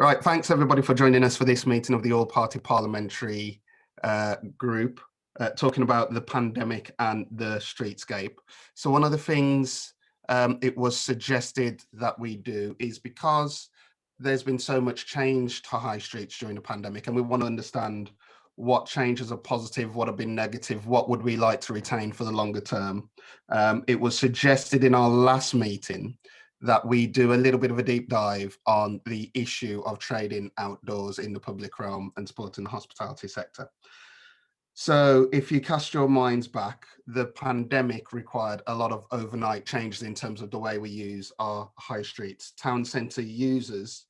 Right, thanks everybody for joining us for this meeting of the All-Party Parliamentary Group, talking about the pandemic and the streetscape. So one of the things it was suggested that we do is, because there's been so much change to high streets during the pandemic, and we want to understand what changes are positive, what have been negative, what would we like to retain for the longer term. It was suggested in our last meeting that we do a little bit of a deep dive on the issue of trading outdoors in the public realm and supporting the hospitality sector. So if you cast your minds back, the pandemic required a lot of overnight changes in terms of the way we use our high streets. Town centre users,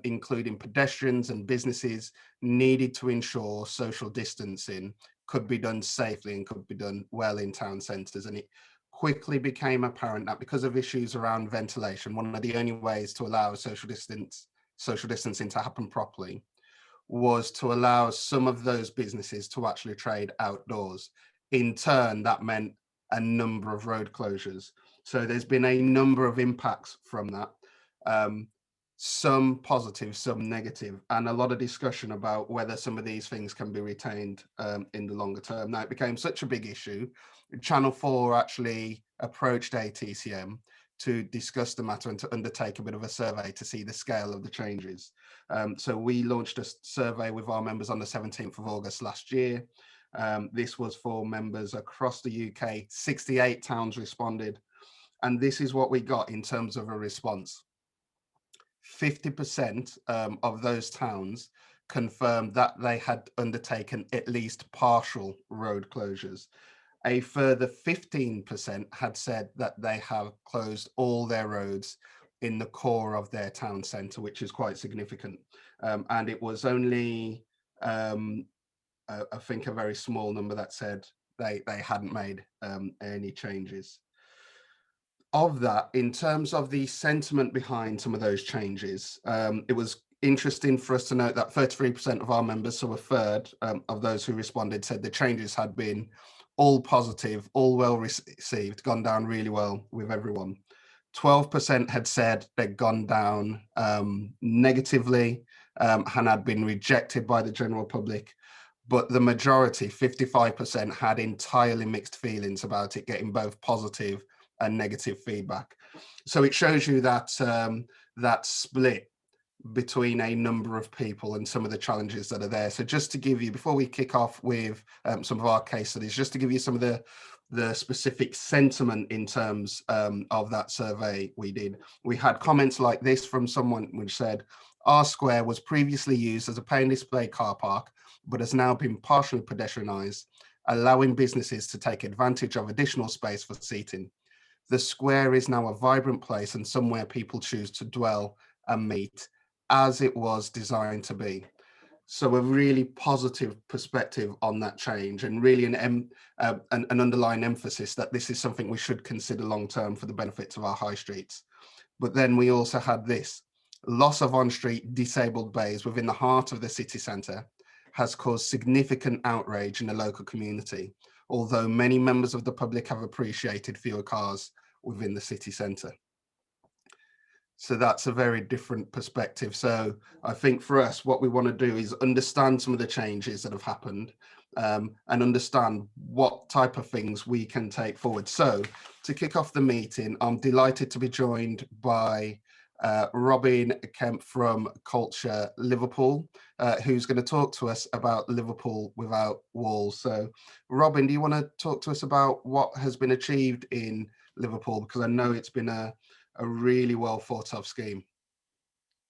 including pedestrians and businesses, needed to ensure social distancing could be done safely and could be done well in town centres. And it quickly became apparent that because of issues around ventilation, one of the only ways to allow social distancing to happen properly was to allow some of those businesses to actually trade outdoors. In turn, that meant a number of road closures. So there's been a number of impacts from that, some positive, some negative, and a lot of discussion about whether some of these things can be retained in the longer term. Now, it became such a big issue. Channel 4 actually approached ATCM to discuss the matter and to undertake a bit of a survey to see the scale of the changes. So we launched a survey with our members on the 17th of August last year. This was for members across the UK. 68 towns responded, and this is what we got in terms of a response. 50% of those towns confirmed that they had undertaken at least partial road closures. A further 15% had said that they have closed all their roads in the core of their town centre, which is quite significant. And it was only, I think, a very small number that said they hadn't made any changes. Of that, in terms of the sentiment behind some of those changes, it was interesting for us to note that 33% of our members, so a third of those who responded, said the changes had been all positive, all well received, gone down really well with everyone. 12% had said they'd gone down negatively and had been rejected by the general public. But the majority, 55%, had entirely mixed feelings about it, getting both positive and negative feedback. So it shows you that that split between a number of people and some of the challenges that are there. So just to give you, before we kick off with some of our case studies, just to give you some of the specific sentiment in terms of that survey we did, we had comments like this from someone which said, our square was previously used as a pay and display car park, but has now been partially pedestrianised, allowing businesses to take advantage of additional space for seating. The square is now a vibrant place and somewhere people choose to dwell and meet, as it was designed to be. So a really positive perspective on that change, and really an underlying emphasis that this is something we should consider long-term for the benefits of our high streets. But then we also had this loss of on-street disabled bays within the heart of the city centre has caused significant outrage in the local community, although many members of the public have appreciated fewer cars within the city centre. So that's a very different perspective. So I think for us, what we want to do is understand some of the changes that have happened and understand what type of things we can take forward. So to kick off the meeting, I'm delighted to be joined by Robin Kemp from Culture Liverpool, who's going to talk to us about Liverpool without walls. So Robin, do you want to talk to us about what has been achieved in Liverpool? Because I know it's been a really well thought of scheme.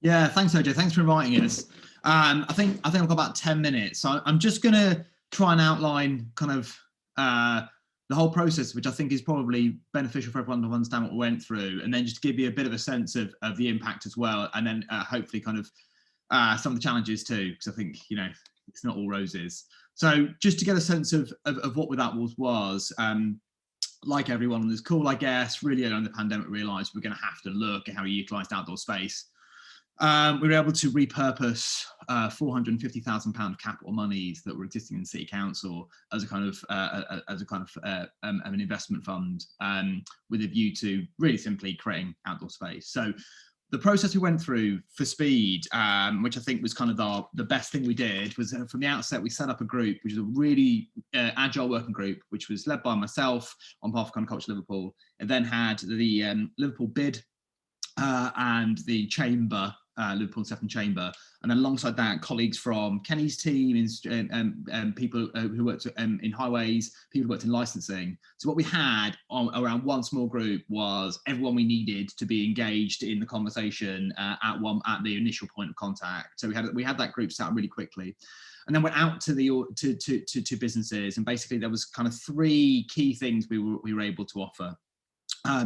Yeah, thanks, Ojay. Thanks for inviting us. I think I've got about 10 minutes. So I'm just going to try and outline kind of the whole process, which I think is probably beneficial for everyone to understand what we went through, and then just give you a bit of a sense of the impact as well, and then hopefully kind of some of the challenges too, because I think, you know, it's not all roses. So just to get a sense of what Without Walls was, like everyone on this call, I guess, really early on in the pandemic, realised we're going to have to look at how we utilised outdoor space. We were able to repurpose £450,000 capital monies that were existing in City Council as a kind of an investment fund, with a view to really simply creating outdoor space. So the process we went through for speed, which I think was kind of the best thing we did, was from the outset we set up a group, which is a really agile working group, which was led by myself on behalf of Kind of Culture Liverpool. It then had the Liverpool bid and the chamber, Liverpool and Stephen Chamber, and then alongside that, colleagues from Kenny's team, people who worked in highways, people who worked in licensing. So what we had around one small group was everyone we needed to be engaged in the conversation at the initial point of contact. So we had that group set up really quickly. And then went out to to businesses, and basically there was kind of 3 key things we were able to offer.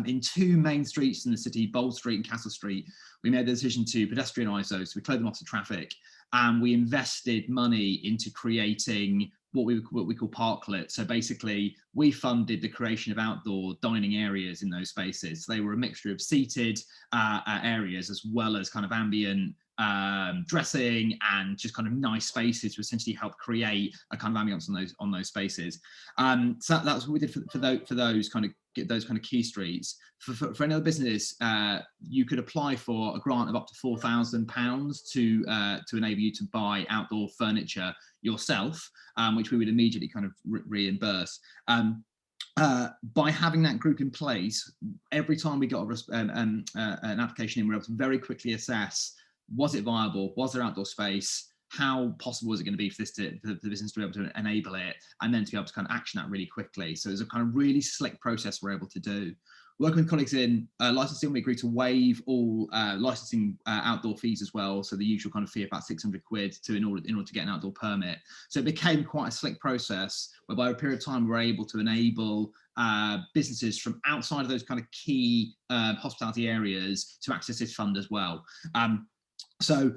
In 2 main streets in the city, Bold Street and Castle Street, we made the decision to pedestrianise those. So we closed them off to traffic, and we invested money into creating what we call parklets. So basically, we funded the creation of outdoor dining areas in those spaces. So they were a mixture of seated areas as well as kind of ambient dressing and just kind of nice spaces to essentially help create a kind of ambience on those spaces. So that's what we did for those kind of key streets. For any other business, you could apply for a grant of up to £4,000 to enable you to buy outdoor furniture yourself, which we would immediately kind of reimburse. By having that group in place, every time we got an application in, we were able to very quickly assess, was it viable? Was there outdoor space? How possible is it going to be for the business to be able to enable it, and then to be able to kind of action that really quickly? So it's a kind of really slick process we're able to do. Working with colleagues in licensing, we agreed to waive all licensing outdoor fees as well. So the usual kind of fee of about £600 in order to get an outdoor permit. So it became quite a slick process whereby over a period of time we were able to enable businesses from outside of those kind of key hospitality areas to access this fund as well. So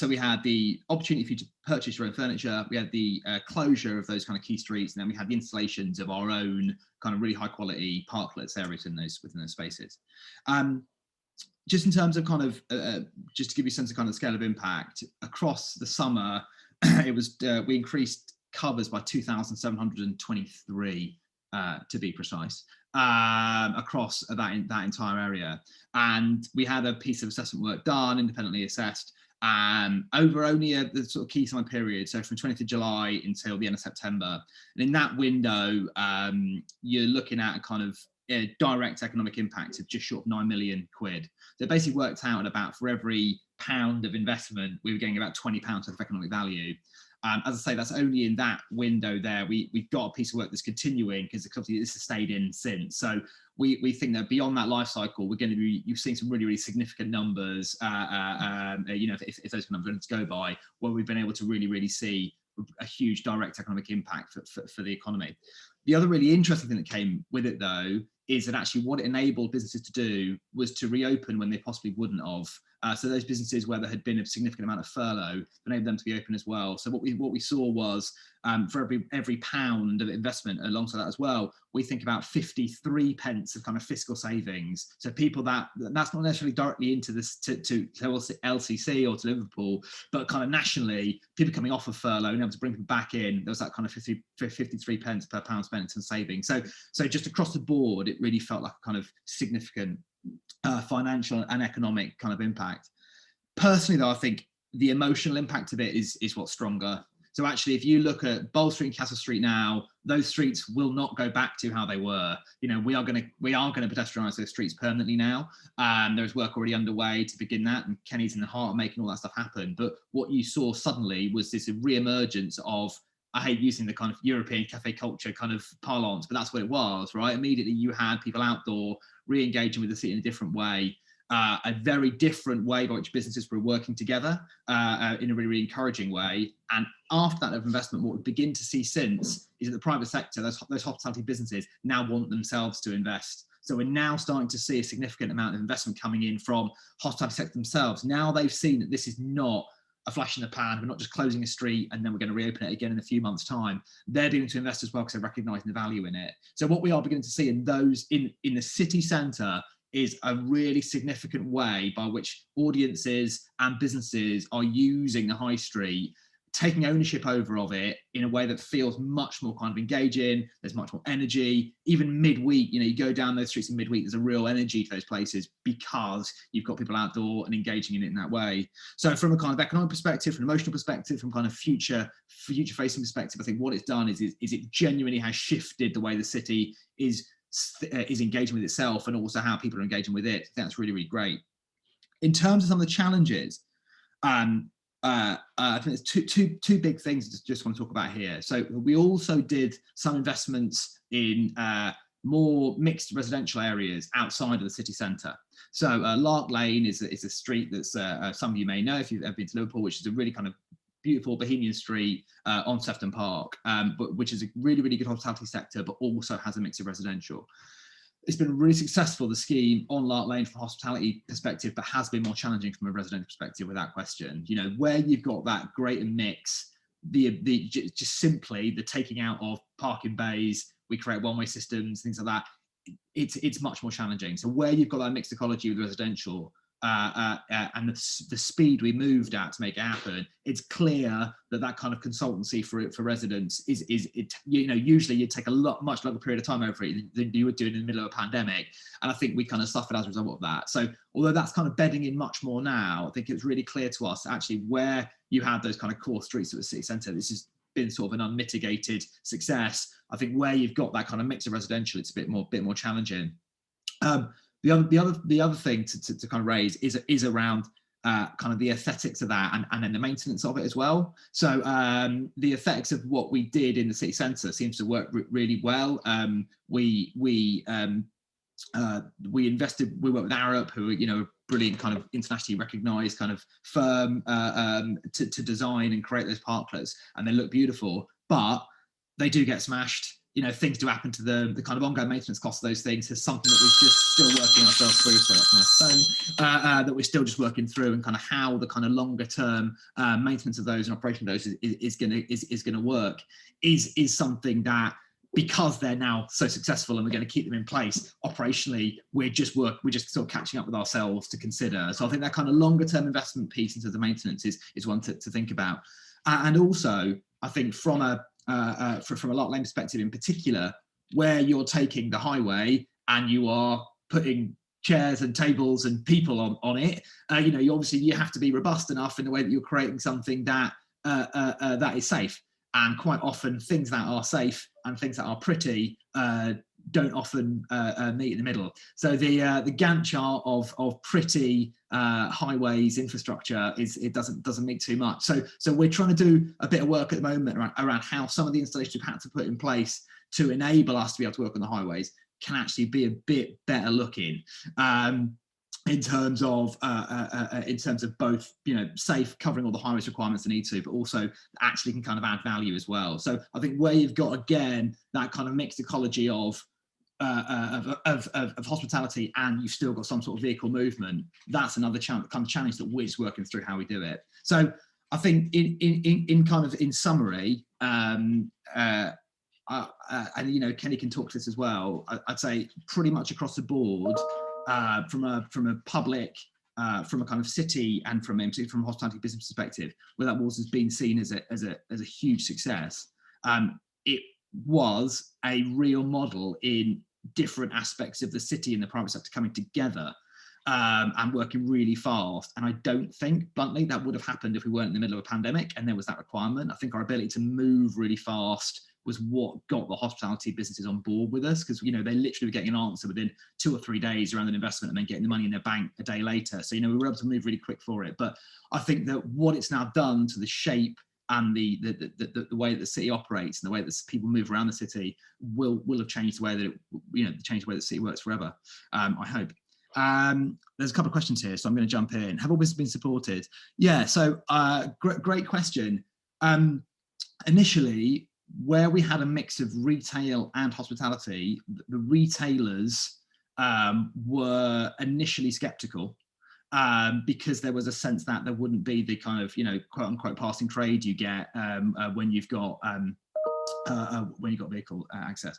we had the opportunity for you to purchase your own furniture. We had the closure of those kind of key streets, and then we had the installations of our own kind of really high quality parklets areas within those spaces. Just in terms of kind of just to give you a sense of kind of scale of impact across the summer, it was we increased covers by 2,723 to be precise. Across that entire area, and we had a piece of assessment work done, independently assessed, over only the sort of key time period, so from 20th of July until the end of September. And in that window, you're looking at a kind of direct economic impact of just short of £9 million. So it basically worked out at about, for every £1 of investment, we were getting about £20 worth of economic value. As I say, that's only in that window there. We've got a piece of work that's continuing because obviously this has stayed in since. So we think that beyond that life cycle, we're going to be, you've seen some really, really significant numbers, if those numbers are going to go by, where we've been able to really, really see a huge direct economic impact for the economy. The other really interesting thing that came with it, though, is that actually what it enabled businesses to do was to reopen when they possibly wouldn't have. So those businesses where there had been a significant amount of furlough, enabled them to be open as well. So what we saw was for every £1 of investment alongside that as well, we think about 53 pence of kind of fiscal savings. So people that's not necessarily directly into this to LCC or to Liverpool, but kind of nationally, people coming off of furlough and able to bring them back in. There was that kind of 53 pence per pound spent in savings. So just across the board, it really felt like a kind of significant financial and economic kind of impact. Personally, though, I think the emotional impact of it is what's stronger. So actually, if you look at Bold Street and Castle Street now, those streets will not go back to how they were. You know, we are going to pedestrianise those streets permanently now. There's work already underway to begin that, and Kenny's in the heart of making all that stuff happen. But what you saw suddenly was this re-emergence of, I hate using the kind of European cafe culture kind of parlance, but that's what it was, right? Immediately you had people outdoor re-engaging with the city in a different way, a very different way by which businesses were working together in a really, really encouraging way. And after that level of investment, what we begin to see since is that the private sector, those hospitality businesses now want themselves to invest. So we're now starting to see a significant amount of investment coming in from hospitality sector themselves. Now they've seen that this is not a flash in the pan. We're not just closing a street and then we're going to reopen it again in a few months' time. They're beginning to invest as well because they're recognising the value in it. So what we are beginning to see in those in the city centre is a really significant way by which audiences and businesses are using the high street taking ownership over of it in a way that feels much more kind of engaging. There's much more energy. Even midweek, you know, you go down those streets in midweek, there's a real energy to those places because you've got people outdoor and engaging in it in that way. So from a kind of economic perspective, from an emotional perspective, from kind of future facing perspective, I think what it's done is it genuinely has shifted the way the city is engaging with itself and also how people are engaging with it. That's really, really great. In terms of some of the challenges, I think there's two big things I just want to talk about here. So we also did some investments in more mixed residential areas outside of the city centre. So Lark Lane is a street that's some of you may know if you've ever been to Liverpool, which is a really kind of beautiful bohemian street on Stockton Park, but which is a really, really good hospitality sector, but also has a mix of residential. It's been really successful, the scheme on Lark Lane from a hospitality perspective, but has been more challenging from a residential perspective without question. You know, where you've got that greater mix, just simply the taking out of parking bays, we create one-way systems, things like that, it's much more challenging. So where you've got that mixed ecology with residential, and the speed we moved at to make it happen, it's clear that kind of consultancy for residents is you know, usually you'd take a much longer period of time over it than you would do in the middle of a pandemic, and I think we kind of suffered as a result of that. So although that's kind of bedding in much more now, I think it's really clear to us actually where you had those kind of core streets at the city centre, this has been sort of an unmitigated success. I think where you've got that kind of mix of residential, it's a bit more challenging. The other thing to kind of raise is around kind of the aesthetics of that and then the maintenance of it as well. So the effects of what we did in the city centre seems to work really well. We invested, we worked with Arup, who are, you know, a brilliant kind of internationally recognised kind of firm to design and create those parklets, and they look beautiful, but they do get smashed. You know, things do happen to them. The kind of ongoing maintenance cost of those things is something that we're just still working ourselves through. So that's my phone, that we're still just working through, and kind of how the kind of longer term maintenance of those and operation of those is going to work is something that, because they're now so successful and we're going to keep them in place operationally, we're just sort of catching up with ourselves to consider. So I think that kind of longer term investment piece into the maintenance is one to think about. And also, I think from a Lark Lane perspective in particular, where you're taking the highway and you are putting chairs and tables and people on it, you know, you have to be robust enough in the way that you're creating something that that is safe. And quite often things that are safe and things that are pretty don't often meet in the middle. So the Gantt chart of pretty highways infrastructure it doesn't meet too much. So we're trying to do a bit of work at the moment around how some of the installations we've had to put in place to enable us to be able to work on the highways can actually be a bit better looking. In terms of both, you know, safe, covering all the highways requirements they need to, but also actually can kind of add value as well. So I think where you've got again that kind of mixed ecology of hospitality, and you've still got some sort of vehicle movement, that's another kind of challenge that we're just working through how we do it. So I think in summary, and you know, Kenny can talk to this as well, I'd say pretty much across the board, from a public, from a kind of city, and from a hospitality business perspective, where that was has been seen as a huge success. It was a real model in different aspects of the city and the private sector coming together and working really fast. And I don't think, bluntly, that would have happened if we weren't in the middle of a pandemic and there was that requirement. I think our ability to move really fast was what got the hospitality businesses on board with us, because, you know, they literally were getting an answer within 2 or 3 days around an investment and then getting the money in their bank a day later. So, you know, we were able to move really quick for it. But I think that what it's now done to the shape and the way that the city operates and the way that people move around the city will have changed the way that change the way the city works forever. I hope. There's a couple of questions here, so I'm going to jump in. Have all businesses been supported? Yeah. So great question. Initially, where we had a mix of retail and hospitality, the retailers were initially skeptical because there was a sense that there wouldn't be the kind of, you know, quote unquote passing trade you get when you've got vehicle access.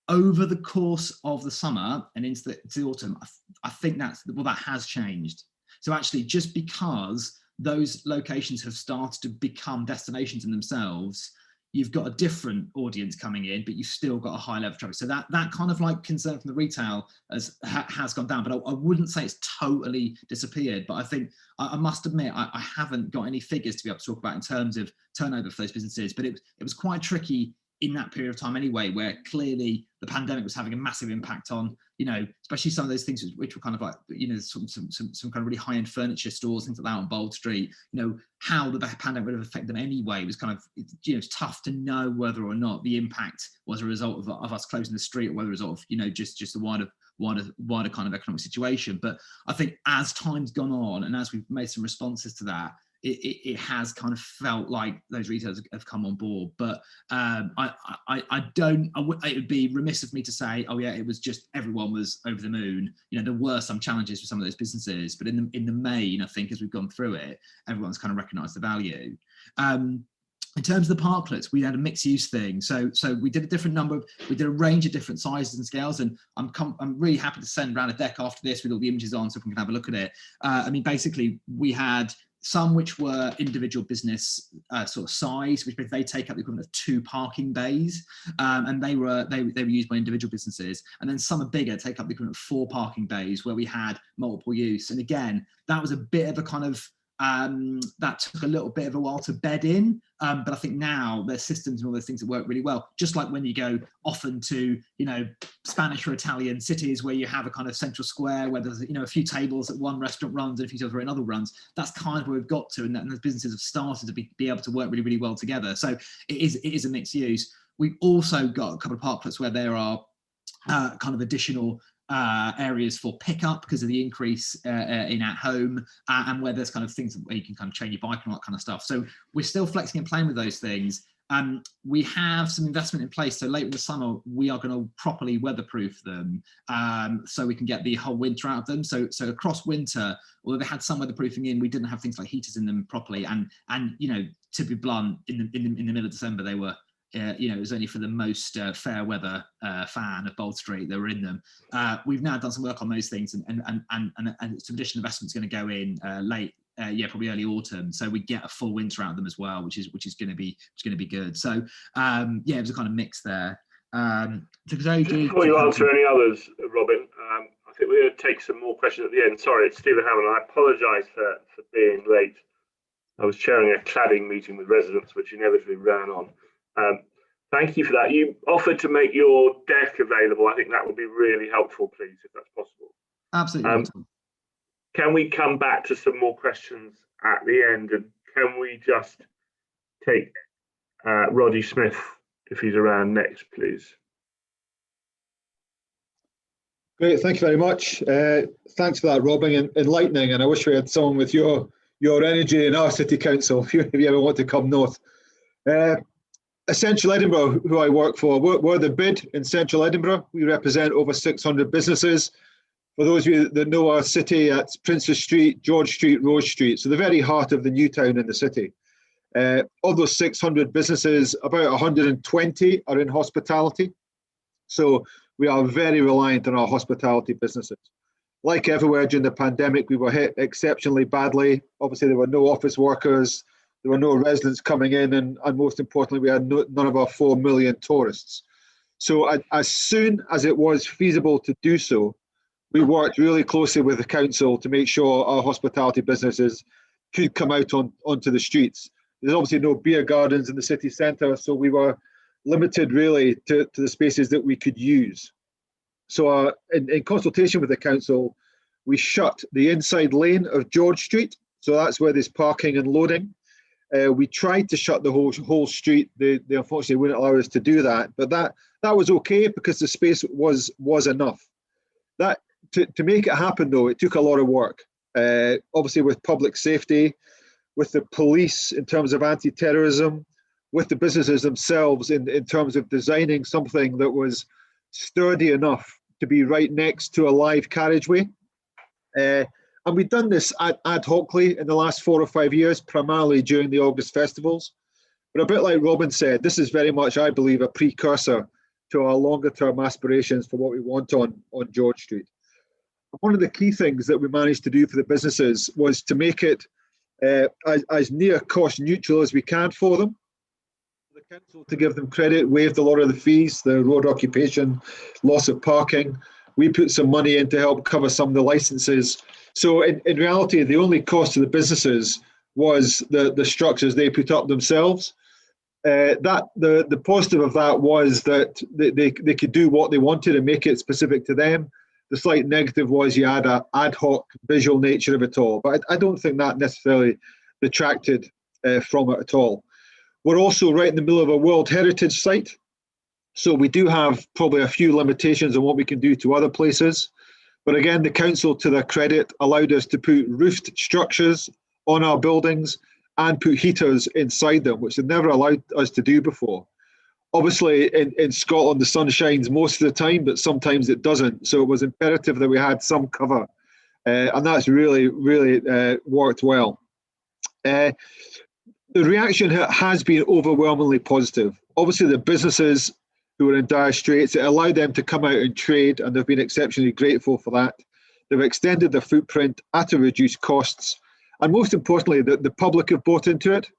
Over the course of the summer and into the autumn, I think that has changed. So actually, just because those locations have started to become destinations in themselves, you've got a different audience coming in, but you've still got a high level of traffic. So that kind of like concern from the retail has gone down, but I wouldn't say it's totally disappeared. But I think I must admit, I haven't got any figures to be able to talk about in terms of turnover for those businesses, but it was quite tricky in that period of time anyway, where clearly the pandemic was having a massive impact on, you know, especially some of those things which were kind of like, you know, some kind of really high-end furniture stores, things like that on Bold Street. You know, how the pandemic would have affected them anyway was kind of, you know, it's tough to know whether or not the impact was a result of us closing the street, or whether a result of, you know, just the wider kind of economic situation. But I think as time's gone on and as we've made some responses to that, it has kind of felt like those retailers have come on board. But it would be remiss of me to say, oh yeah, it was just everyone was over the moon. You know, there were some challenges for some of those businesses, but in the main, I think as we've gone through it, everyone's kind of recognised the value. In terms of the parklets, we had a mixed use thing. So we did a range of different sizes and scales, and I'm really happy to send around a deck after this with all the images on so we can have a look at it. I mean, basically we had some which were individual business sort of size, which they take up the equivalent of 2 parking bays, and they were used by individual businesses. And then some are bigger, take up the equivalent of 4 parking bays, where we had multiple use. And again, that was a bit of a kind of that took a little bit of a while to bed in, but I think now there's systems and all those things that work really well. Just like when you go often to, you know, Spanish or Italian cities where you have a kind of central square where there's, you know, a few tables that one restaurant runs and a few tables where another runs. That's kind of where we've got to, and the businesses have started to be able to work really, really well together. So it is a mixed use. We've also got a couple of parklets where there are kind of additional areas for pickup because of the increase in at home, and where there's kind of things where you can kind of chain your bike and all that kind of stuff. So we're still flexing and playing with those things. We have some investment in place. So later in the summer, we are going to properly weatherproof them, so we can get the whole winter out of them. So across winter, although they had some weatherproofing in, we didn't have things like heaters in them properly. And you know, to be blunt, in the middle of December, they were, you know, it was only for the most fair weather fan of Bold Street that were in them. We've now done some work on those things, and some additional investment's going to go in late, probably early autumn, so we get a full winter out of them as well, which is going to be good. So it was a kind of mix there. Before you answer any others, Robin, I think we're going to take some more questions at the end. Sorry, it's Stephen Hammond. I apologise for being late. I was chairing a cladding meeting with residents, which inevitably ran on. Thank you for that. You offered to make your deck available. I think that would be really helpful, please, if that's possible. Absolutely. Can we come back to some more questions at the end? And can we just take Roddy Smith, if he's around next, please? Great, thank you very much. Thanks for that, Robin, enlightening. And I wish we had someone with your energy in our city council if you ever want to come north. Central Edinburgh, who I work for, we're the bid in Central Edinburgh. We represent over 600 businesses. For those of you that know our city, that's Princess Street, George Street, Rose Street, so the very heart of the new town in the city. Of those 600 businesses, about 120 are in hospitality. So we are very reliant on our hospitality businesses. Like everywhere during the pandemic, we were hit exceptionally badly. Obviously, there were no office workers. There were no residents coming in, and most importantly, we had none of our 4 million tourists. So as soon as it was feasible to do so, we worked really closely with the council to make sure our hospitality businesses could come out onto the streets. There's obviously no beer gardens in the city centre, so we were limited really to the spaces that we could use. So in consultation with the council, we shut the inside lane of George Street. So that's where there's parking and loading. We tried to shut the whole street. They unfortunately wouldn't allow us to do that, but that was okay because the space was enough. That to make it happen though, it took a lot of work. Obviously with public safety, with the police in terms of anti-terrorism, with the businesses themselves in terms of designing something that was sturdy enough to be right next to a live carriageway. And we've done this ad hocly in the last 4 or 5 years, primarily during the August festivals. But a bit like Robin said, this is very much, I believe, a precursor to our longer term aspirations for what we want on George Street. One of the key things that we managed to do for the businesses was to make it as near cost neutral as we can for them. The council, to give them credit, waived a lot of the fees, the road occupation, loss of parking. We put some money in to help cover some of the licenses. So in reality, the only cost to the businesses was the structures they put up themselves. The positive of that was that they could do what they wanted and make it specific to them. The slight negative was you had an ad hoc visual nature of it all, but I don't think that necessarily detracted from it at all. We're also right in the middle of a World Heritage site, so we do have probably a few limitations on what we can do to other places. But again, the council, to their credit, allowed us to put roofed structures on our buildings and put heaters inside them, which they'd never allowed us to do before. Obviously, in Scotland, the sun shines most of the time, but sometimes it doesn't. So it was imperative that we had some cover. And that's really, really worked well. The reaction has been overwhelmingly positive. Obviously, the businesses who were in dire straits, it allowed them to come out and trade, and they've been exceptionally grateful for that. They've extended their footprint at a reduced costs. And most importantly, the public have bought into it.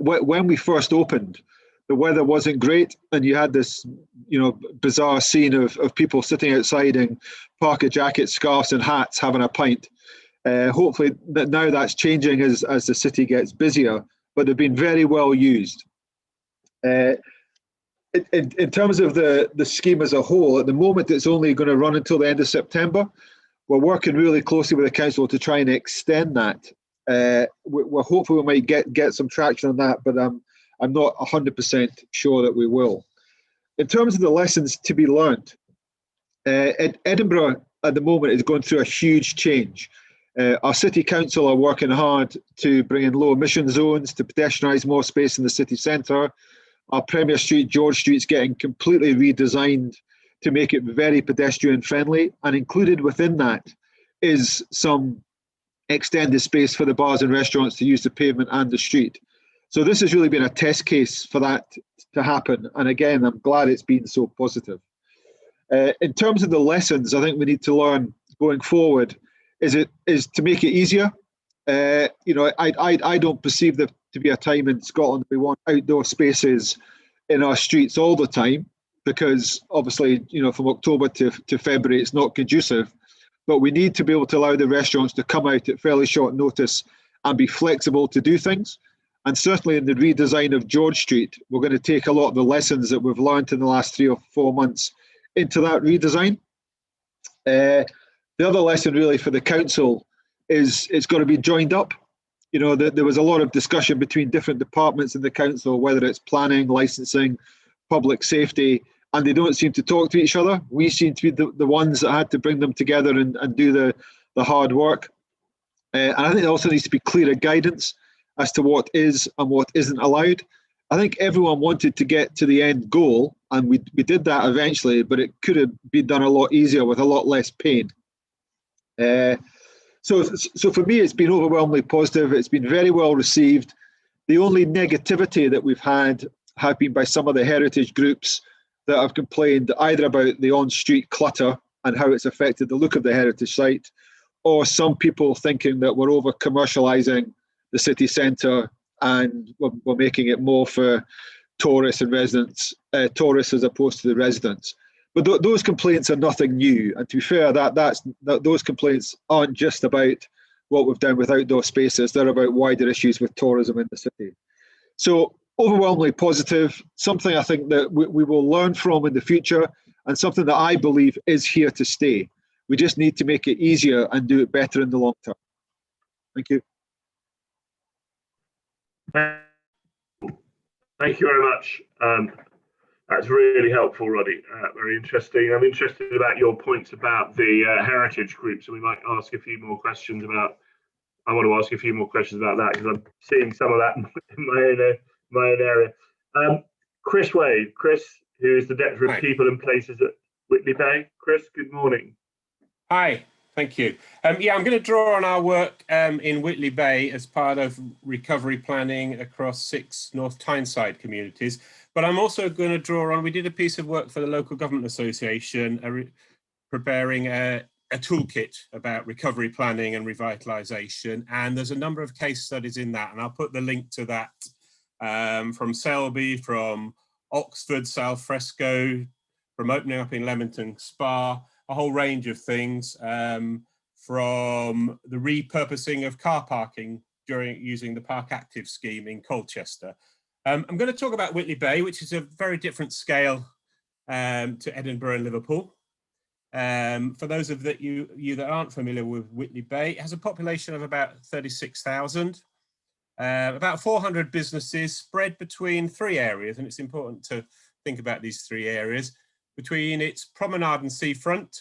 When we first opened, the weather wasn't great, and you had this, bizarre scene of people sitting outside in parka jackets, scarves, and hats having a pint. Hopefully, now that's changing as the city gets busier, but they've been very well used. In terms of the scheme as a whole, at the moment it's only going to run until the end of September. We're working really closely with the council to try and extend that. We're hopeful we might get some traction on that, but I'm not 100% sure that we will. In terms of the lessons to be learned, Edinburgh at the moment is going through a huge change. Our city council are working hard to bring in low emission zones, to pedestrianise more space in the city centre. Our Premier Street, George Street, is getting completely redesigned to make it very pedestrian friendly, and included within that is some extended space for the bars and restaurants to use the pavement and the street. So this has really been a test case for that to happen, and again, I'm glad it's been so positive. In terms of the lessons, I think we need to learn going forward is to make it easier. I don't perceive there to be a time in Scotland we want outdoor spaces in our streets all the time, because obviously, from October to February, it's not conducive. But we need to be able to allow the restaurants to come out at fairly short notice and be flexible to do things. And certainly in the redesign of George Street, we're going to take a lot of the lessons that we've learned in the last 3 or 4 months into that redesign. The other lesson really for the council is it's got to be joined up. There was a lot of discussion between different departments in the council, whether it's planning, licensing, public safety, and they don't seem to talk to each other. We seem to be the ones that had to bring them together and do the hard work. And I think there also needs to be clearer guidance as to what is and what isn't allowed. I think everyone wanted to get to the end goal, and we did that eventually, but it could have been done a lot easier with a lot less pain. So for me, it's been overwhelmingly positive. It's been very well received. The only negativity that we've had have been by some of the heritage groups that have complained either about the on-street clutter and how it's affected the look of the heritage site, or some people thinking that we're over-commercialising the city centre and we're making it more for tourists and residents, tourists as opposed to the residents. But those complaints are nothing new. And to be fair, those complaints aren't just about what we've done with outdoor spaces. They're about wider issues with tourism in the city. So overwhelmingly positive, something I think that we will learn from in the future, and something that I believe is here to stay. We just need to make it easier and do it better in the long term. Thank you. Thank you very much. That's really helpful, Roddy. Very interesting. I'm interested about your points about the heritage groups, and we might ask a few more questions about. I want to ask a few more questions about that because I'm seeing some of that in my own area. Chris Wade, who is the Director of People and Places at Whitley Bay. Chris, good morning. Hi, thank you. I'm going to draw on our work in Whitley Bay as part of recovery planning across 6 North Tyneside communities. But I'm also going to draw on, we did a piece of work for the Local Government Association, preparing a toolkit about recovery planning and revitalisation, and there's a number of case studies in that, and I'll put the link to that from Selby, from Oxford, South Fresco, from opening up in Leamington Spa, a whole range of things, from the repurposing of car parking during using the Park Active scheme in Colchester. I'm going to talk about Whitley Bay, which is a very different scale to Edinburgh and Liverpool. For those of you that aren't familiar with Whitley Bay, it has a population of about 36,000, about 400 businesses spread between 3 areas, and it's important to think about these 3 areas, between its promenade and seafront,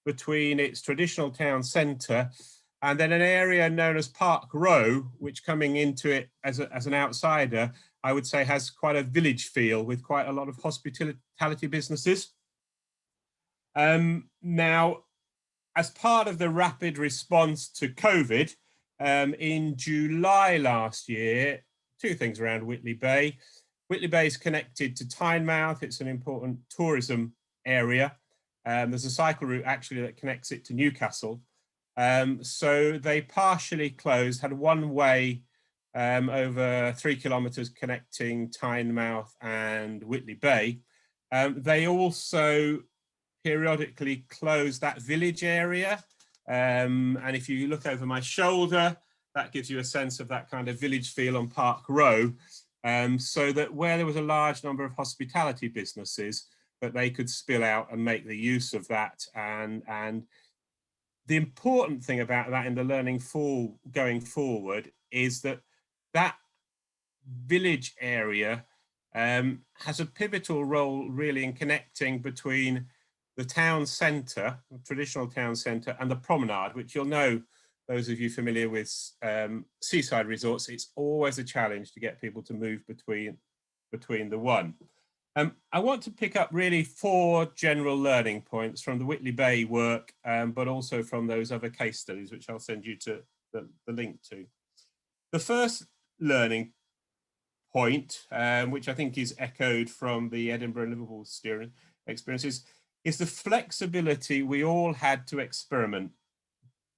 between its traditional town centre, and then an area known as Park Row, which coming into it as an outsider, I would say has quite a village feel with quite a lot of hospitality businesses. Now, as part of the rapid response to COVID, in July last year, 2 things around Whitley Bay. Whitley Bay is connected to Tynemouth. It's an important tourism area. There's a cycle route actually that connects it to Newcastle. So they partially closed, had one way over 3 kilometres connecting Tynemouth and Whitley Bay. They also periodically closed that village area. And if you look over my shoulder, that gives you a sense of that kind of village feel on Park Row. So that where there was a large number of hospitality businesses, that they could spill out and make the use of that. And the important thing about that in the learning going forward is that that village area has a pivotal role really in connecting between the town centre, traditional town centre, and the promenade, which you'll know, those of you familiar with seaside resorts, it's always a challenge to get people to move between the one. I want to pick up really 4 general learning points from the Whitley Bay work, but also from those other case studies, which I'll send you to the link to. The first learning point, which I think is echoed from the Edinburgh and Liverpool steering experiences, is the flexibility we all had to experiment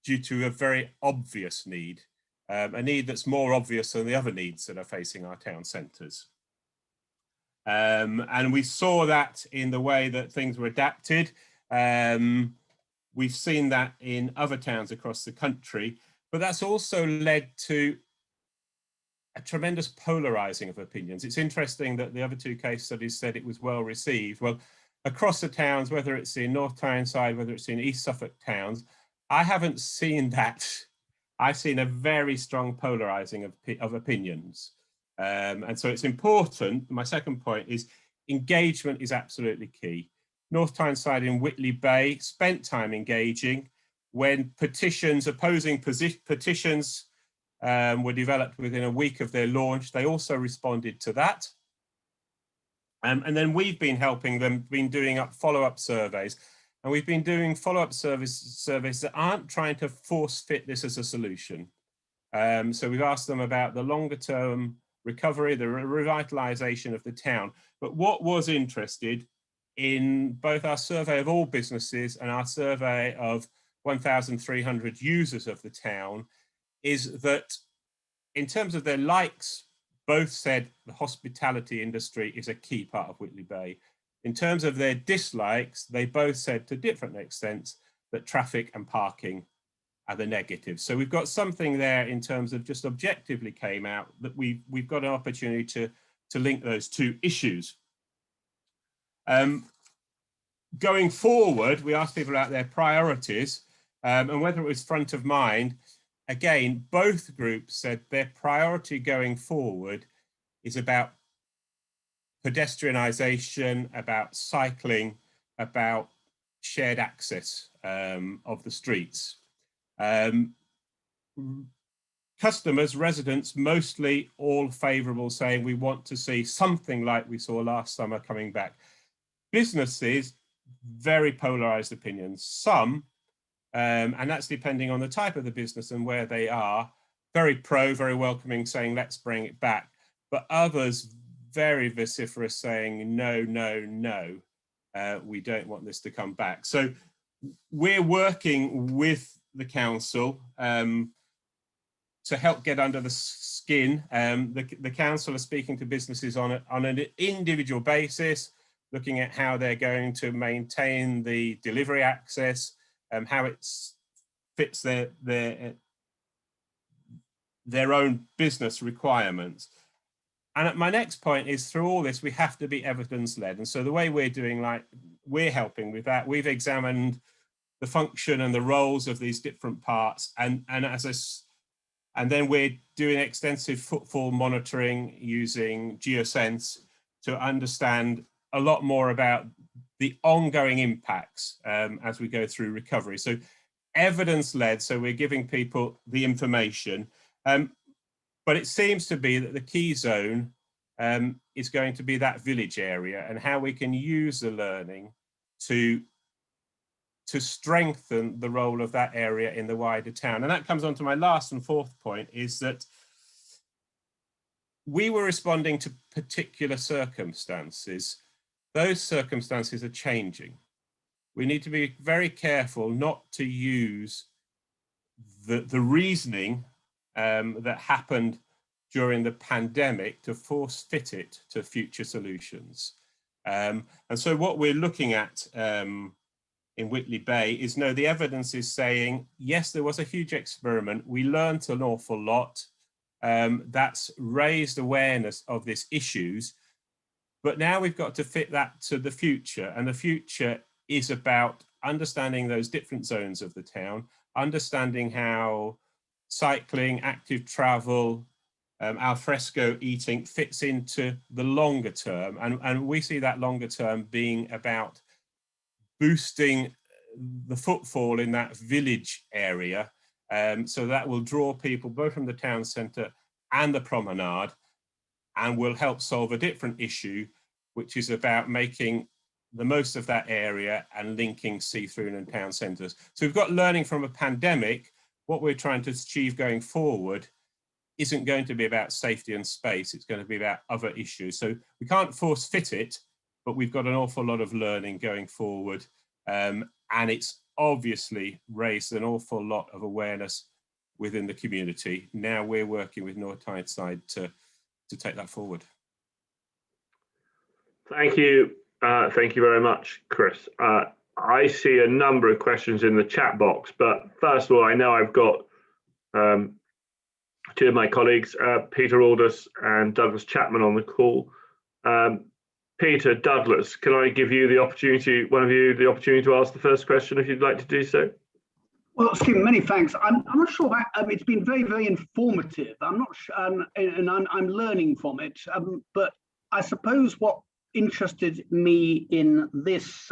due to a very obvious need, a need that's more obvious than the other needs that are facing our town centres. And we saw that in the way that things were adapted. We've seen that in other towns across the country, but that's also led to a tremendous polarising of opinions. It's interesting that the other 2 case studies said it was well received. Well, across the towns, whether it's in North Tyneside, whether it's in East Suffolk towns, I haven't seen that. I've seen a very strong polarising of opinions. And so it's important. My second point is engagement is absolutely key. North Tyneside in Whitley Bay spent time engaging when opposing petitions were developed within a week of their launch. They also responded to that. And then we've been helping them, been doing follow-up surveys. And we've been doing follow-up surveys that aren't trying to force fit this as a solution. So we've asked them about the longer term recovery, the revitalisation of the town. But what was interested in both our survey of all businesses and our survey of 1,300 users of the town is that in terms of their likes, both said the hospitality industry is a key part of Whitley Bay. In terms of their dislikes, they both said to different extents that traffic and parking are the negatives. So we've got something there in terms of just objectively came out that we've got an opportunity to link those 2 issues. Going forward, we asked people about their priorities and whether it was front of mind. Again, both groups said their priority going forward is about pedestrianisation, about cycling, about shared access of the streets. Customers, residents, mostly all favourable, saying we want to see something like we saw last summer coming back. Businesses, very polarised opinions. Some, and that's depending on the type of the business and where they are, very pro, very welcoming, saying let's bring it back. But others, very vociferous, saying no, no, no, we don't want this to come back. So we're working with the council to help get under the skin. The council are speaking to businesses on an individual basis, looking at how they're going to maintain the delivery access, how it fits their own business requirements. And my next point is, through all this, we have to be evidence-led. And so the way we're doing, we're helping with that. We've examined the function and the roles of these different parts, and then we're doing extensive footfall monitoring using geosense to understand a lot more about the ongoing impacts as we go through recovery. So evidence-led, so we're giving people the information, but it seems to be that the key zone is going to be that village area, and how we can use the learning to strengthen the role of that area in the wider town. And that comes on to my last and fourth point, is that we were responding to particular circumstances. Those circumstances are changing. We need to be very careful not to use the reasoning that happened during the pandemic to force fit it to future solutions. And so what we're looking at in Whitley Bay is, no, the evidence is saying, yes, there was a huge experiment. We learned an awful lot. That's raised awareness of these issues. But now we've got to fit that to the future. And the future is about understanding those different zones of the town, understanding how cycling, active travel, al fresco eating fits into the longer term. And we see that longer term being about boosting the footfall in that village area. So that will draw people both from the town centre and the promenade, and will help solve a different issue, which is about making the most of that area and linking see-through and town centres. So we've got learning from a pandemic. What we're trying to achieve going forward isn't going to be about safety and space. It's going to be about other issues. So we can't force fit it, but we've got an awful lot of learning going forward. And it's obviously raised an awful lot of awareness within the community. Now we're working with North Tyneside to take that forward. Thank you. Thank you very much, Chris. I see a number of questions in the chat box, but first of all, I know I've got two of my colleagues, Peter Aldous and Douglas Chapman, on the call. Peter, Douglas, can I give you the opportunity, one of you, the opportunity to ask the first question if you'd like to do so? Well, Stephen, many thanks. I'm not sure. It's been very, very informative. I'm not sure, and I'm learning from it. But I suppose what interested me in this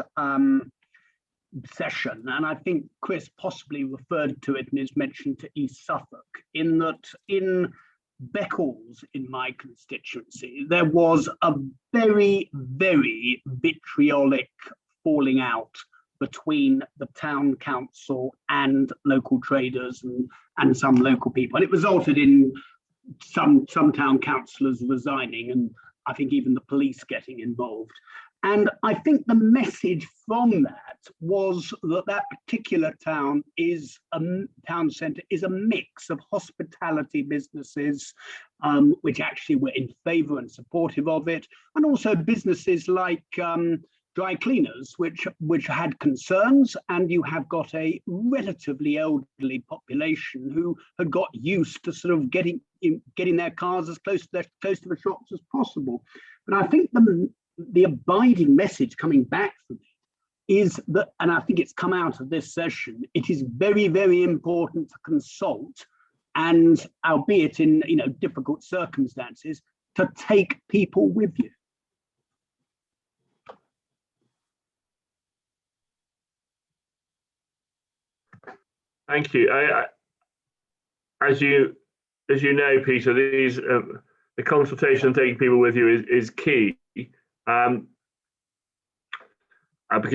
session, and I think Chris possibly referred to it in his mention to East Suffolk, in that in Beccles, in my constituency, there was a very, very vitriolic falling out between the town council and local traders and some local people. And it resulted in some town councillors resigning, and I think even the police getting involved. And I think the message from that was that that particular town centre is a mix of hospitality businesses, which actually were in favour and supportive of it, and also businesses like dry cleaners, which had concerns. And you have got a relatively elderly population who had got used to sort of getting their cars as close to the shops as possible. But I think the abiding message coming back from it is that, and I think it's come out of this session, it is very, very important to consult, and albeit in difficult circumstances, to take people with you. Thank you. As you know, Peter, these the consultation and taking people with you is key, because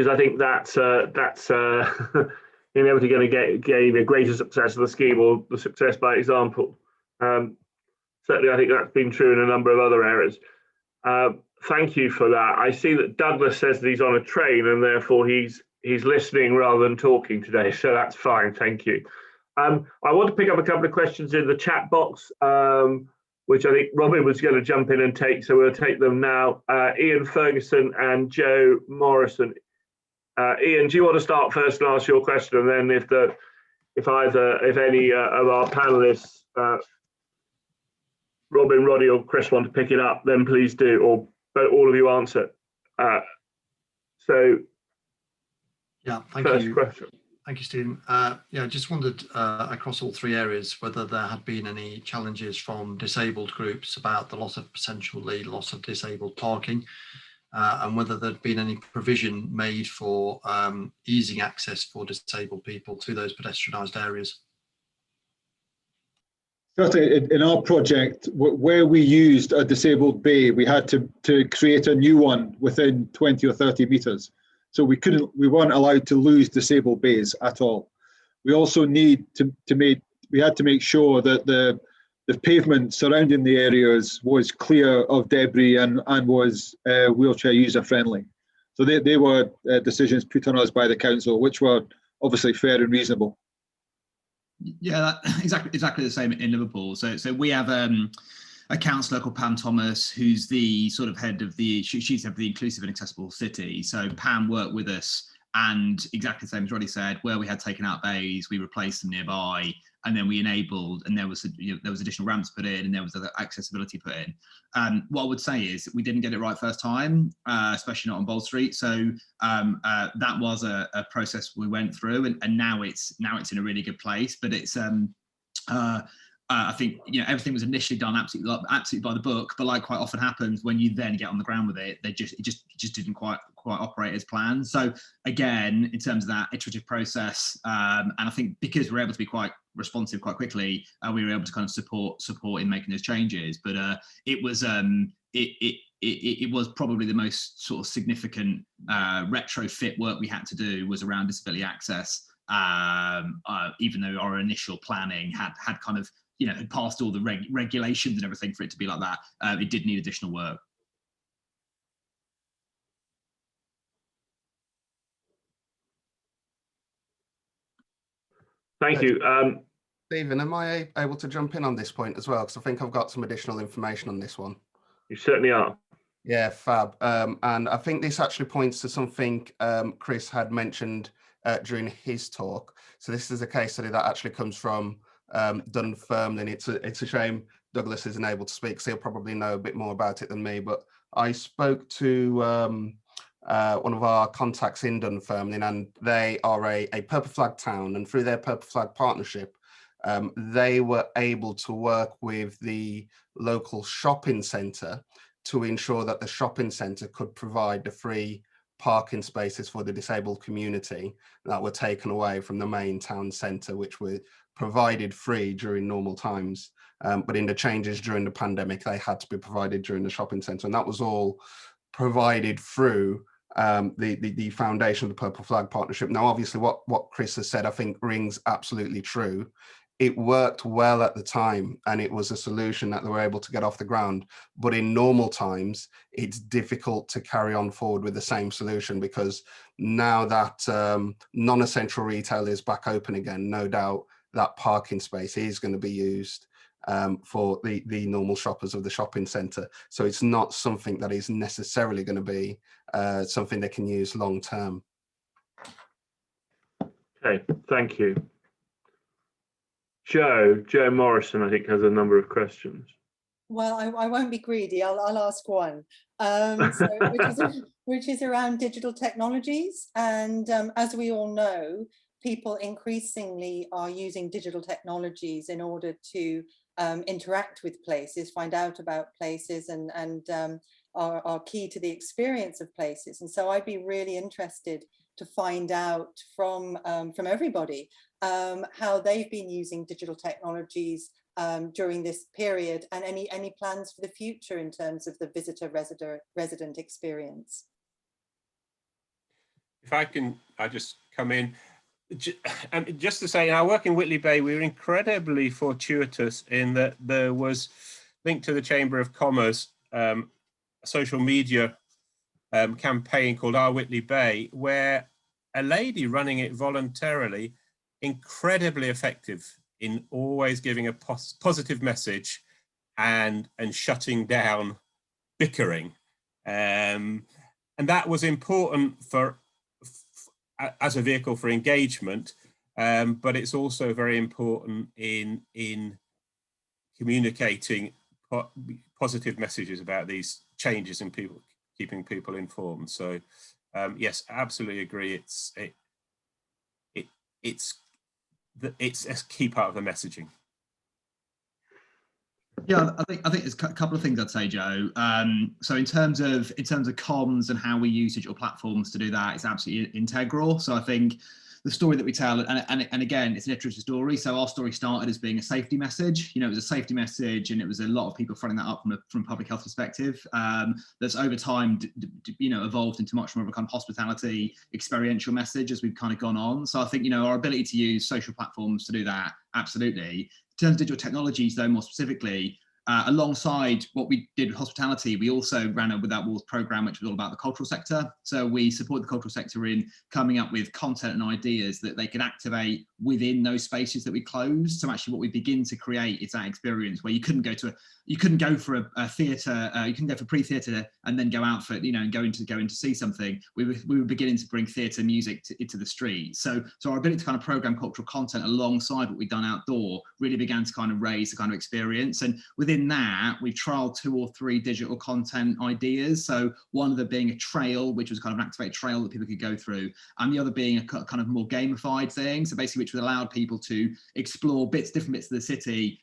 I think that's inevitably going to gain a greater success of the scheme, or the success by example. Certainly, I think that's been true in a number of other areas. Thank you for that. I see that Douglas says that he's on a train, and therefore he's he's listening rather than talking today, so that's fine. Thank you. I want to pick up a couple of questions in the chat box, which I think Robin was going to jump in and take, so we'll take them now. Ian Ferguson and Joe Morrison. Ian, do you want to start first and ask your question, and then if any of our panelists, Robin, Roddy, or Chris want to pick it up, then please do, or but all of you answer. So, yeah, thank you. Question. Thank you, Stephen. Yeah, just wondered across all three areas whether there had been any challenges from disabled groups about the potentially loss of disabled parking, and whether there'd been any provision made for easing access for disabled people to those pedestrianised areas. Certainly, in our project, where we used a disabled bay, we had to create a new one within 20 or 30 metres. So we weren't allowed to lose disabled bays at all. We also we had to make sure that the pavement surrounding the areas was clear of debris and was wheelchair user friendly. So they were decisions put on us by the council, which were obviously fair and reasonable. Yeah, exactly the same in Liverpool. So we have a councillor called Pam Thomas, who's the sort of head of she's head of the Inclusive and Accessible City. So Pam worked with us, and exactly the same as Roddy said, where we had taken out bays, we replaced them nearby, and then we enabled, and there was additional ramps put in, and there was other accessibility put in. What I would say is we didn't get it right first time, especially not on Bold Street. So that was a process we went through, and now it's in a really good place. But it's I think everything was initially done absolutely by the book, but like quite often happens when you then get on the ground with it, it just didn't quite operate as planned. So again, in terms of that iterative process, and I think because we're able to be quite responsive quite quickly, we were able to kind of support in making those changes. But it was probably the most sort of significant retrofit work we had to do was around disability access. Even though our initial planning had kind of had passed all the regulations and everything for it to be like that, it did need additional work. Thank you. Stephen, am I able to jump in on this point as well? Because I think I've got some additional information on this one. You certainly are. Yeah, fab. And I think this actually points to something Chris had mentioned during his talk. So this is a case study that actually comes from Dunfermline. It's a shame Douglas isn't able to speak, so he'll probably know a bit more about it than me. But I spoke to one of our contacts in Dunfermline, and they are a purple flag town, and through their purple flag partnership, they were able to work with the local shopping centre to ensure that the shopping centre could provide the free parking spaces for the disabled community that were taken away from the main town centre, which were provided free during normal times. But in the changes during the pandemic, they had to be provided during the shopping centre, and that was all provided through the foundation of the Purple Flag Partnership. Now, obviously, what Chris has said, I think, rings absolutely true. It worked well at the time, and it was a solution that they were able to get off the ground. But in normal times, it's difficult to carry on forward with the same solution, because now that non-essential retail is back open again, no doubt that parking space is going to be used for the normal shoppers of the shopping centre. So it's not something that is necessarily going to be something they can use long term. Okay, thank you. Joe Morrison, I think, has a number of questions. Well, I won't be greedy. I'll ask one, which is around digital technologies. And as we all know, people increasingly are using digital technologies in order to interact with places, find out about places, and are key to the experience of places. And so I'd be really interested to find out from everybody how they've been using digital technologies during this period, and any plans for the future in terms of the visitor resident experience. If I just come in. Just to say, I work in Whitley Bay. We were incredibly fortuitous in that there was linked to the Chamber of Commerce a social media campaign called Our Whitley Bay, where a lady running it voluntarily, incredibly effective in always giving a positive message and shutting down bickering. And that was important for as a vehicle for engagement, but it's also very important in communicating positive messages about these changes in people, keeping people informed. So yes, absolutely agree. It's a key part of the messaging. Yeah, I think there's a couple of things I'd say, Joe. So in terms of comms and how we use digital platforms to do that, it's absolutely integral. So I think the story that we tell, and again, it's an iterative story. So our story started as being a safety message. You know, it was a safety message, and it was a lot of people fronting that up from a public health perspective. That's over time, you know, evolved into much more of a kind of hospitality experiential message as we've kind of gone on. So I think, you know, our ability to use social platforms to do that, absolutely. In terms of digital technologies, though, more specifically, alongside what we did with hospitality, we also ran a Without Walls program, which was all about the cultural sector. So we support the cultural sector in coming up with content and ideas that they can activate within those spaces that we closed. So actually what we begin to create is that experience where you couldn't go for a theatre, you couldn't go for pre-theatre and then go out for, you know, and go in to see something. We were beginning to bring theatre music into the street. So our ability to kind of program cultural content alongside what we'd done outdoor really began to kind of raise the kind of experience. And within that, we've trialed 2 or 3 digital content ideas. So one of them being a trail, which was kind of an activated trail that people could go through, and the other being a kind of more gamified thing. So basically, which would allow people to explore different bits of the city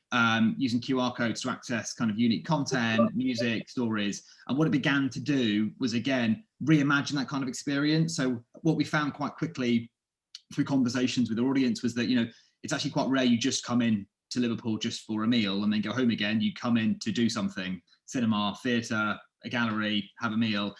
using QR codes to access kind of unique content, music, stories. And what it began to do was, again, reimagine that kind of experience. So what we found quite quickly through conversations with the audience was that, you know, it's actually quite rare you just come in to Liverpool just for a meal and then go home again. You come in to do something: cinema, theatre, a gallery, have a meal.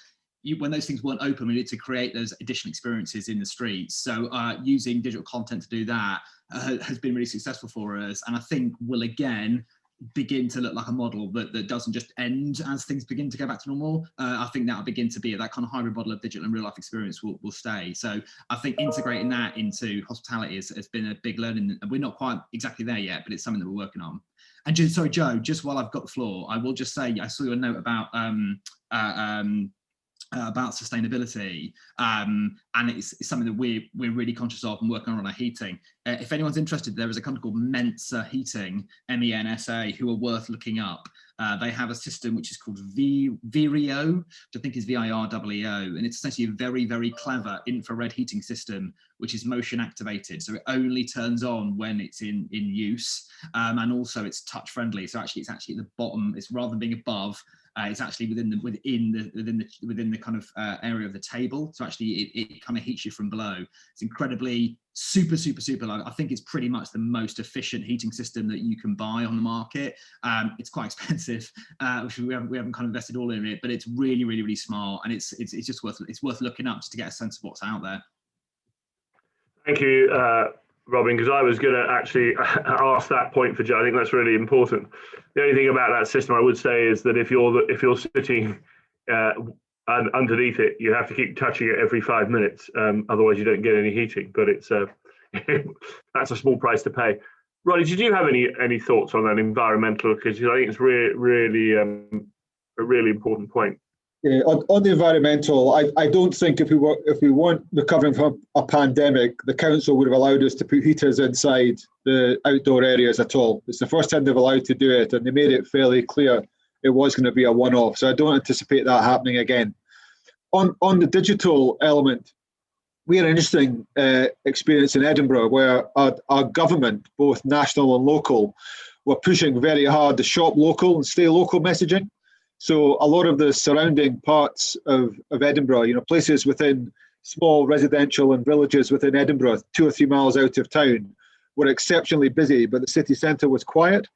When those things weren't open, we needed to create those additional experiences in the streets. So using digital content to do that has been really successful for us, and I think will again begin to look like a model that doesn't just end as things begin to go back to normal. I think that'll begin to be that kind of hybrid model of digital and real life experience will stay. So I think integrating that into hospitality has been a big learning, and we're not quite exactly there yet, but it's something that we're working on. And just, sorry, Joe, just while I've got the floor, I will just say, I saw your note about sustainability, and it's something that we're really conscious of and working on our heating. If anyone's interested, there is a company called Mensa Heating, MENSA, who are worth looking up. They have a system which is called Vireo, which I think is VIREO, and it's essentially a very, very clever infrared heating system which is motion activated, so it only turns on when it's in use, and also it's touch friendly. So actually, it's actually at the bottom. It's rather than being above. It's actually within the kind of area of the table. So actually, it kind of heats you from below. It's incredibly super light. I think it's pretty much the most efficient heating system that you can buy on the market. It's quite expensive, which we haven't kind of invested all in it, but it's really smart, and it's just worth looking up just to get a sense of what's out there. Thank you, Robin, because I was going to actually ask that point for Joe. I think that's really important. The only thing about that system I would say is that if you're sitting underneath it, you have to keep touching it every 5 minutes. Otherwise, you don't get any heating. But it's that's a small price to pay. Roddy, did you have any thoughts on that environmental? Because I think it's really a really important point. Yeah, on the environmental, I don't think if we weren't recovering from a pandemic, the council would have allowed us to put heaters inside the outdoor areas at all. It's the first time they've allowed to do it, and they made it fairly clear it was going to be a one-off. So I don't anticipate that happening again. On the digital element, we had an interesting experience in Edinburgh where our government, both national and local, were pushing very hard the shop local and stay local messaging. So a lot of the surrounding parts of Edinburgh, you know, places within small residential and villages within Edinburgh, 2 or 3 miles out of town, were exceptionally busy, but the city centre was quiet.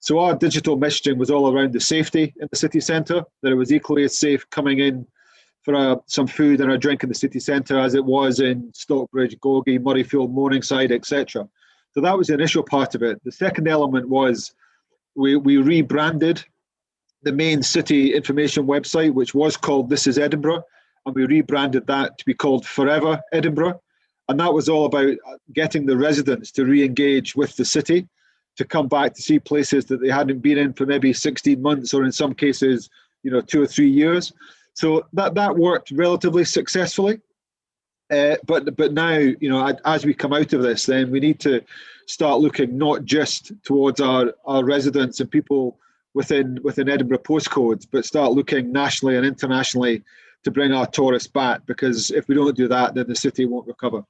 So our digital messaging was all around the safety in the city centre, that it was equally as safe coming in for some food and a drink in the city centre as it was in Stockbridge, Gorgie, Murrayfield, Morningside, etc. So that was the initial part of it. The second element was we rebranded the main city information website, which was called This is Edinburgh, and we rebranded that to be called Forever Edinburgh. And that was all about getting the residents to re-engage with the city, to come back to see places that they hadn't been in for maybe 16 months, or in some cases, 2 or 3 years. So that worked relatively successfully. But now, as we come out of this, then we need to start looking not just towards our residents and people within Edinburgh postcodes, but start looking nationally and internationally to bring our tourists back, because if we don't do that, then the city won't recover.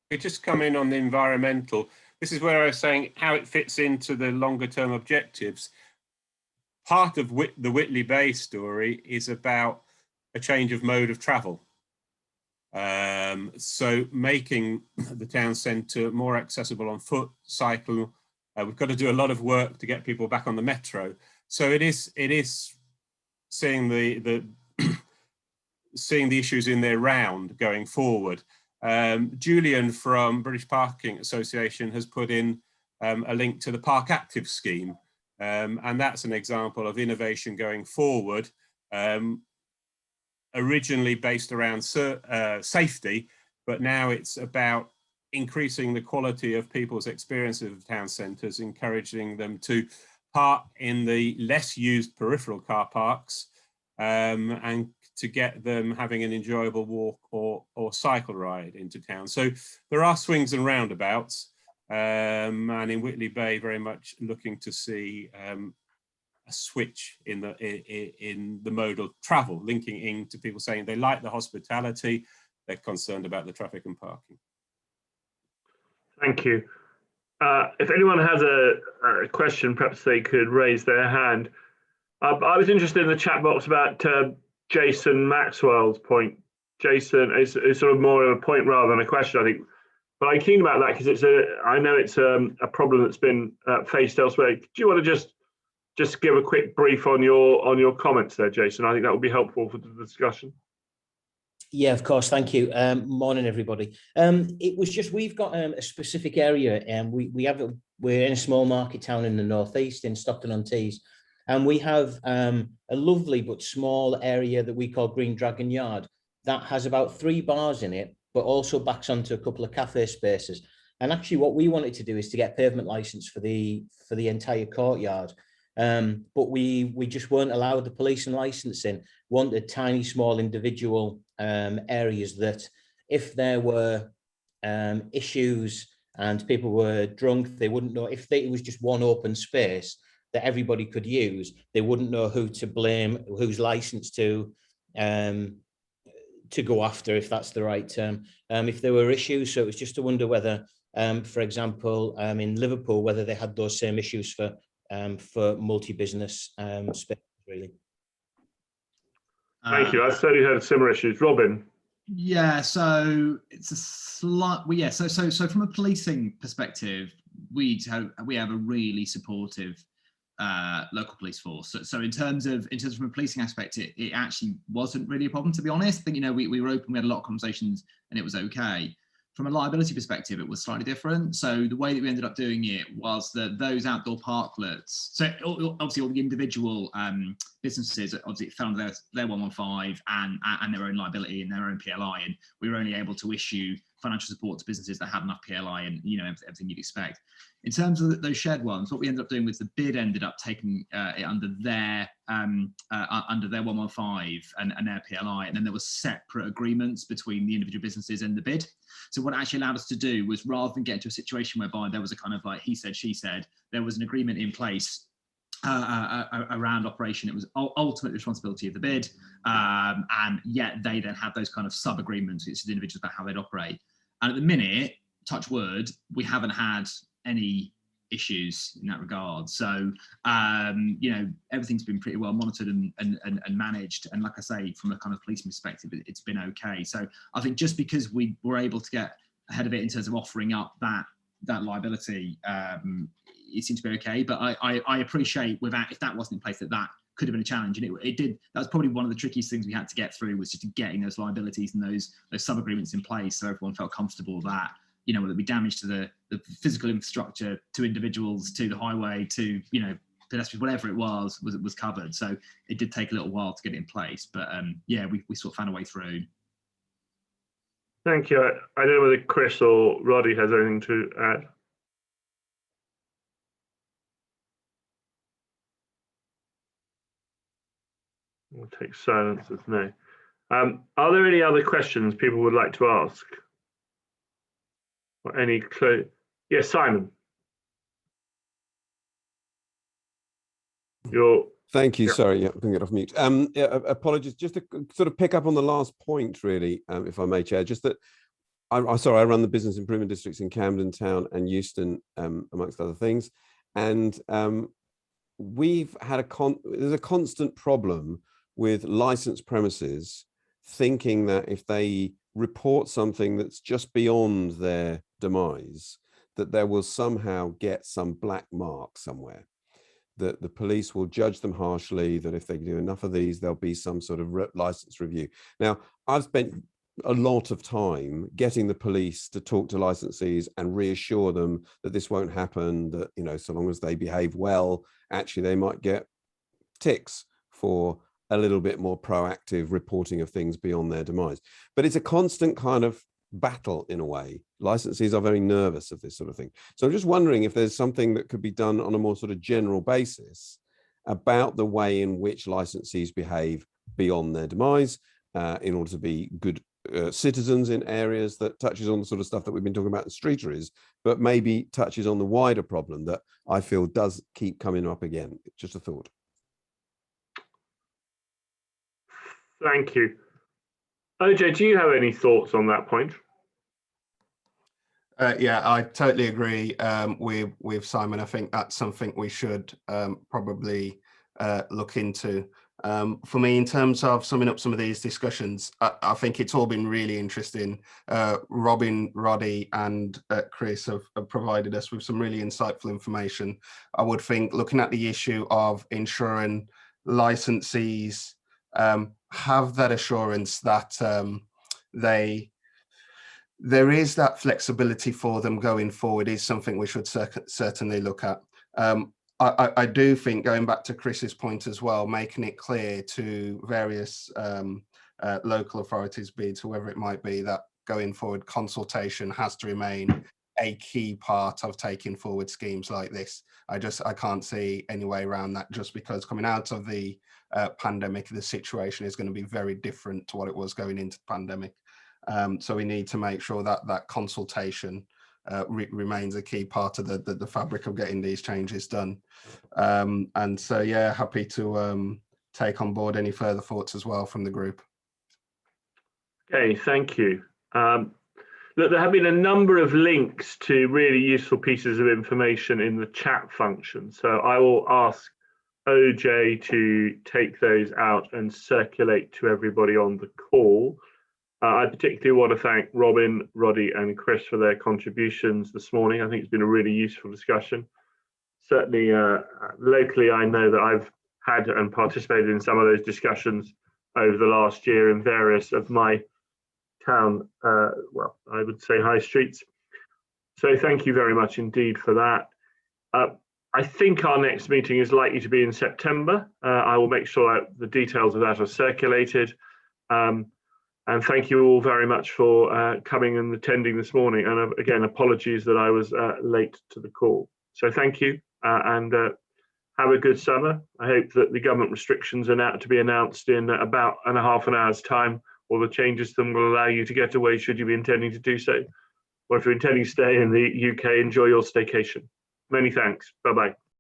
We just come in on the environmental. This is where I was saying how it fits into the longer term objectives. Part of the Whitley Bay story is about a change of mode of travel. So making the town centre more accessible on foot, cycle. We've got to do a lot of work to get people back on the metro. So it is seeing the seeing the issues in their round going forward. Julian from British Parking Association has put in a link to the Park Active scheme, and that's an example of innovation going forward, originally based around safety, but now it's about increasing the quality of people's experiences of town centres, encouraging them to park in the less used peripheral car parks, and to get them having an enjoyable walk or cycle ride into town. So there are swings and roundabouts, and in Whitley Bay, very much looking to see a switch in the mode of travel, linking in to people saying they like the hospitality, they're concerned about the traffic and parking. Thank you. If anyone has a question, perhaps they could raise their hand. I was interested in the chat box about Jason Maxwell's point. Jason is sort of more of a point rather than a question, I think. But I'm keen about that because I know it's a problem that's been faced elsewhere. Do you want to just give a quick brief on your comments there, Jason? I think that would be helpful for the discussion. Yeah, of course. Thank you. Morning, everybody. It was just, we've got a specific area, and we're in a small market town in the northeast in Stockton-on-Tees, and we have a lovely but small area that we call Green Dragon Yard that has about 3 bars in it, but also backs onto a couple of cafe spaces. And actually, what we wanted to do is to get pavement license for the entire courtyard. But we just weren't allowed. The police and licensing wanted tiny, small individual areas that if there were issues and people were drunk, they wouldn't know. If it was just one open space that everybody could use, they wouldn't know who to blame, who's licensed to go after, if that's the right term, if there were issues. So it was just to wonder whether, for example, in Liverpool, whether they had those same issues for multi-business space, really. Thank you. I've certainly heard similar issues. Robin. Yeah, so it's a slight. Well, yeah. So from a policing perspective, we have a really supportive local police force. So in terms of from a policing aspect, it actually wasn't really a problem, to be honest. I think, we were open, we had a lot of conversations, and it was okay. From a liability perspective, it was slightly different. So the way that we ended up doing it was that those outdoor parklets, so obviously all the individual businesses, obviously it fell under their 115 and their own liability and their own PLI, and we were only able to issue financial support to businesses that had enough PLI and everything you'd expect. In terms of those shared ones, what we ended up doing was the bid ended up taking it under their 115 and their PLI, and then there were separate agreements between the individual businesses and the bid. So what it actually allowed us to do was, rather than get into a situation whereby there was a kind of like he said, she said, there was an agreement in place around operation. It was ultimate responsibility of the bid, and yet they then had those kind of sub agreements with the individuals about how they'd operate. And at the minute, touch wood, we haven't had any issues in that regard. So everything's been pretty well monitored and managed. And like I say, from a kind of policing perspective, it's been okay. So I think just because we were able to get ahead of it in terms of offering up that liability, it seems to be okay. But I appreciate if that wasn't in place, that could have been a challenge, and it did. That was probably one of the trickiest things we had to get through, was just getting those liabilities and those sub agreements in place, so everyone felt comfortable that whether it be damage to the physical infrastructure, to individuals, to the highway, to pedestrians, whatever it was covered. So it did take a little while to get it in place, but we sort of found a way through. Thank you. I don't know whether Chris or Roddy has anything to add. We'll take silence as no. Are there any other questions people would like to ask? Or any clue? Yes, Simon. Thank you. Sorry, yeah, I can get off mute. Yeah, apologies. Just to sort of pick up on the last point, really, if I may, Chair. Just that I run the business improvement districts in Camden Town and Euston, amongst other things, and we've had there's a constant problem with licensed premises thinking that if they report something that's just beyond their demise, that they will somehow get some black mark somewhere, that the police will judge them harshly, that if they do enough of these, there'll be some sort of license review. Now, I've spent a lot of time getting the police to talk to licensees and reassure them that this won't happen, that, you know, so long as they behave well, actually they might get ticks for a little bit more proactive reporting of things beyond their demise. But it's a constant kind of battle in a way. Licensees are very nervous of this sort of thing. So I'm just wondering if there's something that could be done on a more sort of general basis about the way in which licensees behave beyond their demise in order to be good citizens in areas that touches on the sort of stuff that we've been talking about in streeteries, but maybe touches on the wider problem that I feel does keep coming up again. Just a thought. Thank you. Ojay, do you have any thoughts on that point? Yeah, I totally agree with Simon. I think that's something we should probably look into. For me, in terms of summing up some of these discussions, I think it's all been really interesting. Robin, Roddy and Chris have provided us with some really insightful information. I would think looking at the issue of ensuring licensees have that assurance that there is that flexibility for them going forward is something we should certainly look at. I do think, going back to Chris's point as well, making it clear to various local authorities, be it whoever it might be, that going forward consultation has to remain a key part of taking forward schemes like this. I can't see any way around that, just because coming out of the pandemic, the situation is going to be very different to what it was going into the pandemic. So we need to make sure that that consultation remains a key part of the fabric of getting these changes done. And so, yeah, happy to take on board any further thoughts as well from the group. Okay, thank you. Look, there have been a number of links to really useful pieces of information in the chat function. So I will ask Ojay to take those out and circulate to everybody on the call. I particularly want to thank Robin, Roddy and Chris for their contributions this morning. I think it's been a really useful discussion. Certainly locally, I know that I've had and participated in some of those discussions over the last year in various of my town, well, I would say high streets. So thank you very much indeed for that. I think our next meeting is likely to be in September. I will make sure that the details of that are circulated. And thank you all very much for coming and attending this morning. And again, apologies that I was late to the call. So thank you and have a good summer. I hope that the government restrictions are now to be announced in about half an hour's time, or the changes to them will allow you to get away should you be intending to do so. Or if you're intending to stay in the UK, enjoy your staycation. Many thanks. Bye-bye.